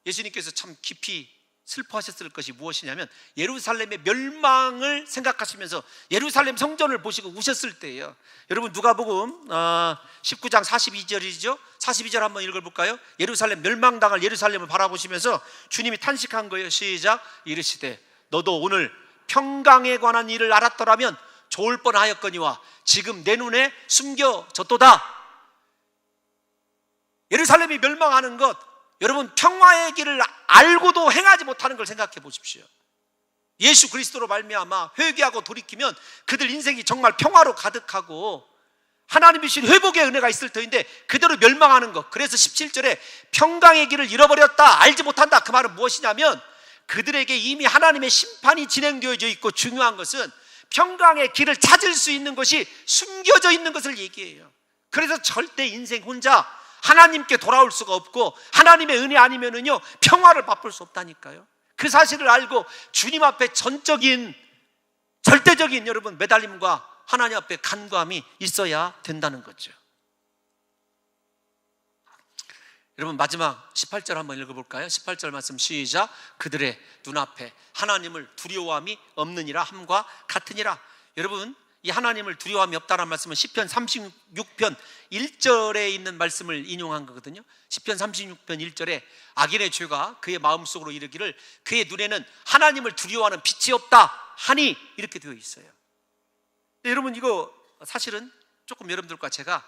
예수님께서 참 깊이 슬퍼하셨을 것이 무엇이냐면 예루살렘의 멸망을 생각하시면서 예루살렘 성전을 보시고 우셨을 때예요. 여러분 누가복음 19장 42절이죠. 42절 한번 읽어볼까요? 예루살렘 멸망당할 예루살렘을 바라보시면서 주님이 탄식한 거예요. 시작. 이르시되 너도 오늘 평강에 관한 일을 알았더라면 좋을 뻔하였거니와 지금 내 눈에 숨겨졌도다. 예루살렘이 멸망하는 것, 여러분 평화의 길을 알고도 행하지 못하는 걸 생각해 보십시오. 예수 그리스도로 말미암아 회개하고 돌이키면 그들 인생이 정말 평화로 가득하고 하나님이 주신 회복의 은혜가 있을 터인데 그대로 멸망하는 것. 그래서 17절에 평강의 길을 잃어버렸다, 알지 못한다, 그 말은 무엇이냐면 그들에게 이미 하나님의 심판이 진행되어져 있고, 중요한 것은 평강의 길을 찾을 수 있는 것이 숨겨져 있는 것을 얘기해요. 그래서 절대 인생 혼자 하나님께 돌아올 수가 없고 하나님의 은혜 아니면은요 평화를 맛볼 수 없다니까요. 그 사실을 알고 주님 앞에 전적인 절대적인 여러분 매달림과 하나님 앞에 간구함이 있어야 된다는 거죠. 여러분 마지막 18절 한번 읽어볼까요? 18절 말씀 시작. 그들의 눈앞에 하나님을 두려워함이 없느니라 함과 같으니라. 여러분 이 하나님을 두려워함이 없다는 말씀은 시편 36편 1절에 있는 말씀을 인용한 거거든요. 시편 36편 1절에 악인의 죄가 그의 마음속으로 이르기를 그의 눈에는 하나님을 두려워하는 빛이 없다 하니, 이렇게 되어 있어요. 여러분, 이거 사실은 조금 여러분들과 제가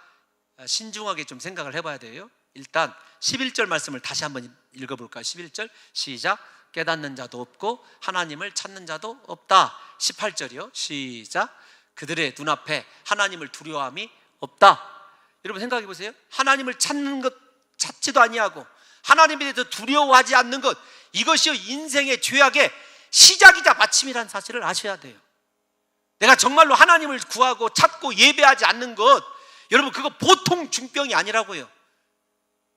신중하게 좀 생각을 해봐야 돼요. 일단 11절 말씀을 다시 한번 읽어볼까요? 11절 시작. 깨닫는 자도 없고 하나님을 찾는 자도 없다. 18절이요 시작. 그들의 눈앞에 하나님을 두려워함이 없다. 여러분 생각해 보세요. 하나님을 찾는 것 찾지도 아니하고 하나님에 대해서 두려워하지 않는 것, 이것이 인생의 죄악의 시작이자 마침이라는 사실을 아셔야 돼요. 내가 정말로 하나님을 구하고 찾고 예배하지 않는 것, 여러분 그거 보통 중병이 아니라고요.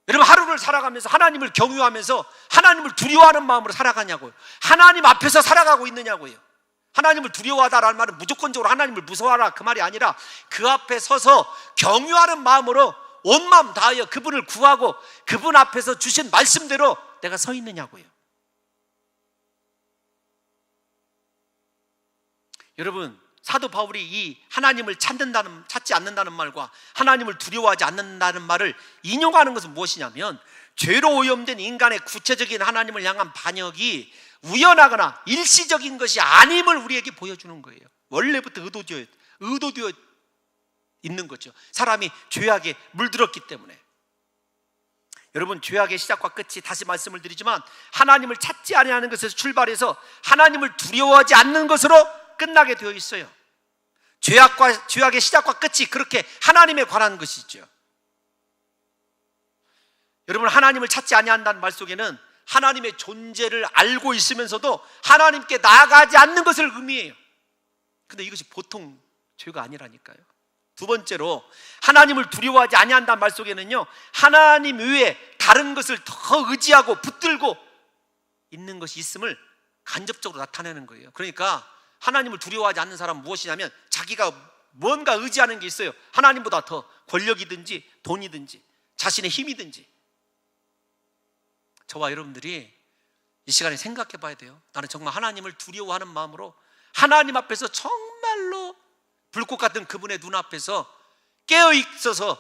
여러분 하루를 살아가면서 하나님을 경유하면서 하나님을 두려워하는 마음으로 살아가냐고요. 하나님 앞에서 살아가고 있느냐고요. 하나님을 두려워하다라는 말은 무조건적으로 하나님을 무서워하라 그 말이 아니라 그 앞에 서서 경유하는 마음으로 온 마음 다하여 그분을 구하고 그분 앞에서 주신 말씀대로 내가 서 있느냐고요. 여러분, 사도 바울이 이 하나님을 찾지 않는다는 말과 하나님을 두려워하지 않는다는 말을 인용하는 것은 무엇이냐면, 죄로 오염된 인간의 구체적인 하나님을 향한 반역이 우연하거나 일시적인 것이 아님을 우리에게 보여주는 거예요. 원래부터 의도되어 있는 거죠. 사람이 죄악에 물들었기 때문에. 여러분, 죄악의 시작과 끝이, 다시 말씀을 드리지만, 하나님을 찾지 아니하는 것에서 출발해서 하나님을 두려워하지 않는 것으로 끝나게 되어 있어요. 죄악의 시작과 끝이 그렇게 하나님에 관한 것이죠. 여러분, 하나님을 찾지 아니한다는 말 속에는 하나님의 존재를 알고 있으면서도 하나님께 나아가지 않는 것을 의미해요. 근데 이것이 보통 죄가 아니라니까요. 두 번째로, 하나님을 두려워하지 아니한다는 말 속에는요, 하나님 외에 다른 것을 더 의지하고 붙들고 있는 것이 있음을 간접적으로 나타내는 거예요. 그러니까 하나님을 두려워하지 않는 사람은 무엇이냐면, 자기가 뭔가 의지하는 게 있어요. 하나님보다 더 권력이든지 돈이든지 자신의 힘이든지. 저와 여러분들이 이 시간에 생각해 봐야 돼요. 나는 정말 하나님을 두려워하는 마음으로 하나님 앞에서 정말로 불꽃 같은 그분의 눈앞에서 깨어 있어서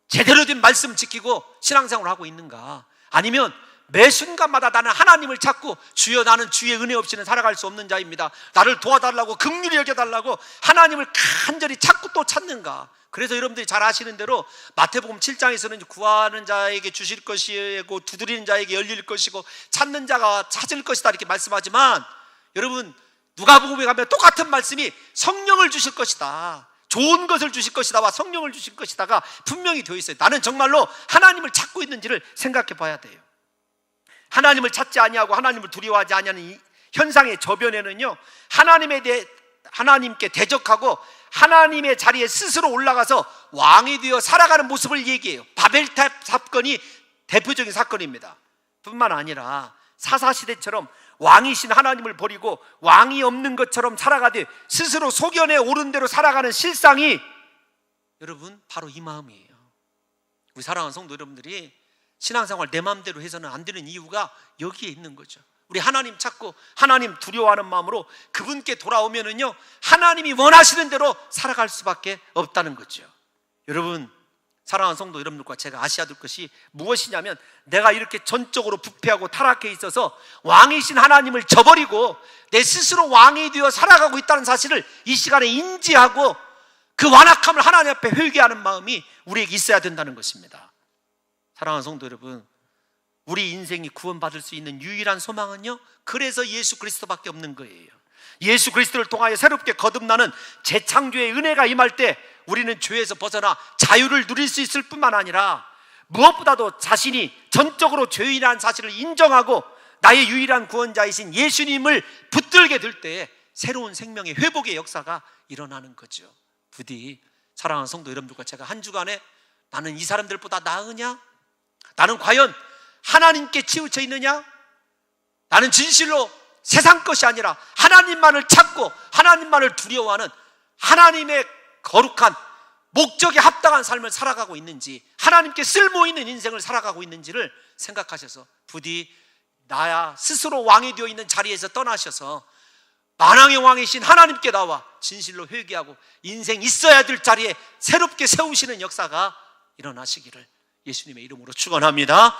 제대로 된 말씀 지키고 신앙생활을 하고 있는가? 아니면 매 순간마다 나는 하나님을 찾고, 주여 나는 주의 은혜 없이는 살아갈 수 없는 자입니다, 나를 도와달라고, 긍휼히 여겨달라고 하나님을 간절히 찾고 또 찾는가? 그래서 여러분들이 잘 아시는 대로 마태복음 7장에서는 구하는 자에게 주실 것이고 두드리는 자에게 열릴 것이고 찾는 자가 찾을 것이다 이렇게 말씀하지만, 여러분 누가복음에 가면 똑같은 말씀이 성령을 주실 것이다, 좋은 것을 주실 것이다와 성령을 주실 것이다가 분명히 되어 있어요. 나는 정말로 하나님을 찾고 있는지를 생각해 봐야 돼요. 하나님을 찾지 아니하고 하나님을 두려워하지 아니하는 이 현상의 저변에는요, 하나님께 대적하고 하나님의 자리에 스스로 올라가서 왕이 되어 살아가는 모습을 얘기해요. 바벨탑 사건이 대표적인 사건입니다. 뿐만 아니라 사사시대처럼 왕이신 하나님을 버리고 왕이 없는 것처럼 살아가되 스스로 소견에 오른 대로 살아가는 실상이, 여러분 바로 이 마음이에요. 우리 사랑하는 성도 여러분들이 신앙생활 내 마음대로 해서는 안 되는 이유가 여기에 있는 거죠. 우리 하나님 찾고 하나님 두려워하는 마음으로 그분께 돌아오면은요, 하나님이 원하시는 대로 살아갈 수밖에 없다는 거죠. 여러분 사랑하는 성도 여러분들과 제가 아셔야 될 것이 무엇이냐면, 내가 이렇게 전적으로 부패하고 타락해 있어서 왕이신 하나님을 저버리고 내 스스로 왕이 되어 살아가고 있다는 사실을 이 시간에 인지하고 그 완악함을 하나님 앞에 회개하는 마음이 우리에게 있어야 된다는 것입니다. 사랑하는 성도 여러분, 우리 인생이 구원받을 수 있는 유일한 소망은요, 그래서 예수 그리스도밖에 없는 거예요. 예수 그리스도를 통하여 새롭게 거듭나는 재창조의 은혜가 임할 때 우리는 죄에서 벗어나 자유를 누릴 수 있을 뿐만 아니라, 무엇보다도 자신이 전적으로 죄인이라는 사실을 인정하고 나의 유일한 구원자이신 예수님을 붙들게 될 때 새로운 생명의 회복의 역사가 일어나는 거죠. 부디 사랑하는 성도 여러분들과 제가 한 주간에 나는 이 사람들보다 나으냐? 나는 과연 하나님께 치우쳐 있느냐? 나는 진실로 세상 것이 아니라 하나님만을 찾고 하나님만을 두려워하는 하나님의 거룩한 목적에 합당한 삶을 살아가고 있는지, 하나님께 쓸모있는 인생을 살아가고 있는지를 생각하셔서 부디 나야 스스로 왕이 되어 있는 자리에서 떠나셔서 만왕의 왕이신 하나님께 나와 진실로 회개하고 인생 있어야 될 자리에 새롭게 세우시는 역사가 일어나시기를 예수님의 이름으로 축원합니다.